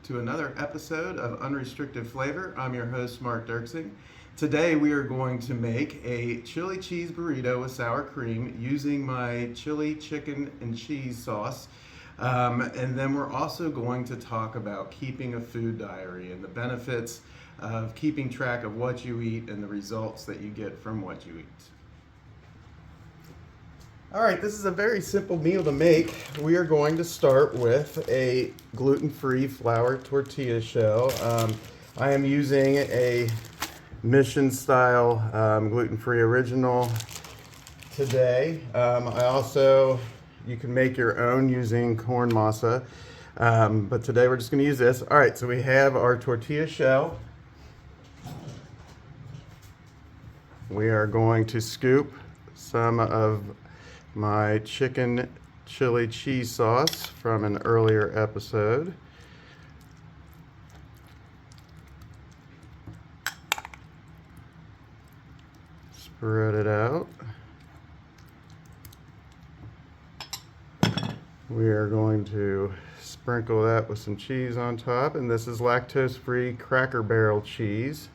to another episode of Unrestricted Flavor. I'm your host, Mark Dirksing. Today we are going to make a chili cheese burrito with sour cream using my chili chicken and cheese sauce. And then we're also going to talk about keeping a food diary and the benefits of keeping track of what you eat and the results that you get from what you eat. All right, this is a very simple meal to make. We are going to start with a gluten-free flour tortilla shell. I am using a Mission-style gluten-free original today. You can make your own using corn masa, but today we're just going to use this. All right, so we have our tortilla shell. We are going to scoop some of my chicken chili cheese sauce from an earlier episode. Spread it out. We are going to sprinkle that with some cheese on top, and this is lactose-free Cracker Barrel cheese.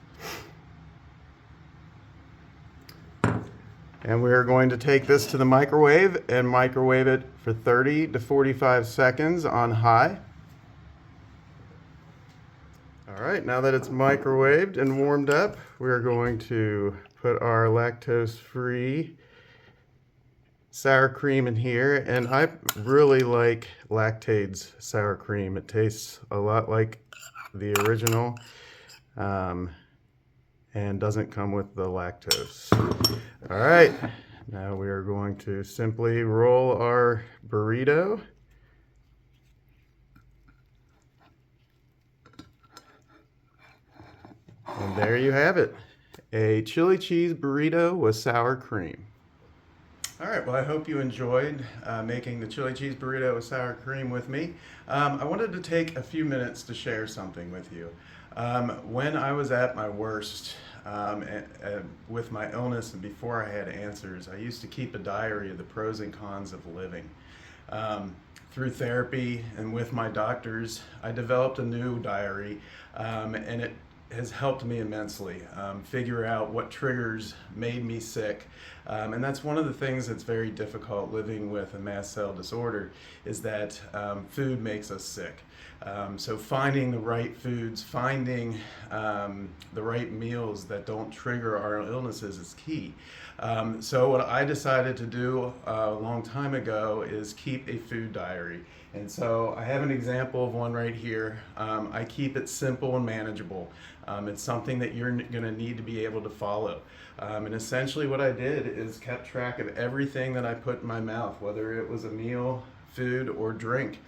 And we are going to take this to the microwave and microwave it for 30 to 45 seconds on high. All right, now that it's microwaved and warmed up, we are going to put our lactose-free sour cream in here. And I really like Lactaid's sour cream. It tastes a lot like the original. And doesn't come with the lactose. All right, now we are going to simply roll our burrito. And there you have it, a chili cheese burrito with sour cream. All right, well, I hope you enjoyed making the chili cheese burrito with sour cream with me. I wanted to take a few minutes to share something with you. When I was at my worst with my illness and before I had answers, I used to keep a diary of the pros and cons of living. Through therapy and with my doctors, I developed a new diary, and it has helped me immensely figure out what triggers made me sick. And that's one of the things that's very difficult living with a mast cell disorder, is that food makes us sick. So finding the right foods, finding the right meals that don't trigger our illnesses is key. So what I decided to do a long time ago is keep a food diary. And so I have an example of one right here. I keep it simple and manageable. It's something that you're going to need to be able to follow. And essentially what I did is kept track of everything that I put in my mouth, whether it was a meal, food, or drink.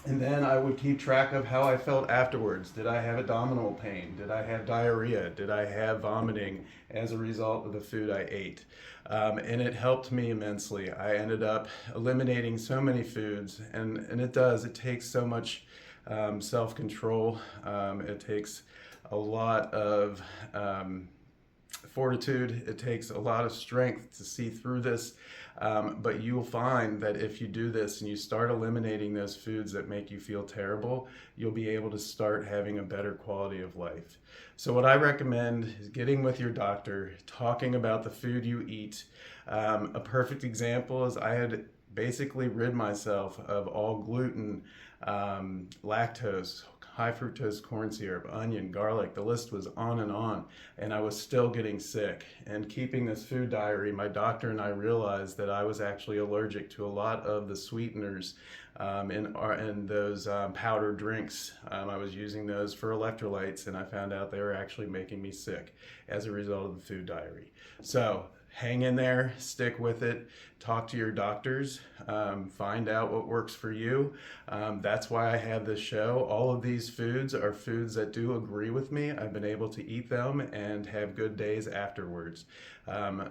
And then I would keep track of how I felt afterwards. Did I have abdominal pain? Did I have diarrhea? Did I have vomiting as a result of the food I ate? And it helped me immensely. I ended up eliminating so many foods, and it takes so much self-control. It takes a lot of fortitude. It takes a lot of strength to see through this. But you'll find that if you do this and you start eliminating those foods that make you feel terrible, you'll be able to start having a better quality of life. So what I recommend is getting with your doctor, talking about the food you eat. A perfect example is I had basically rid myself of all gluten, lactose, high fructose corn syrup, onion, garlic, the list was on, and I was still getting sick. And keeping this food diary, my doctor and I realized that I was actually allergic to a lot of the sweeteners in those powder drinks. I was using those for electrolytes, and I found out they were actually making me sick as a result of the food diary. So hang in there, stick with it, talk to your doctors, find out what works for you. That's why I have this show. All of these foods are foods that do agree with me. I've been able to eat them and have good days afterwards.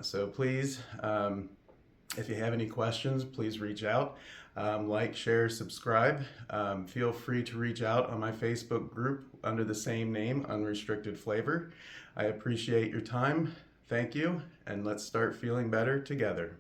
So please, if you have any questions, please reach out. Like, share, subscribe. Feel free to reach out on my Facebook group under the same name, Unrestricted Flavor. I appreciate your time. Thank you, and let's start feeling better together.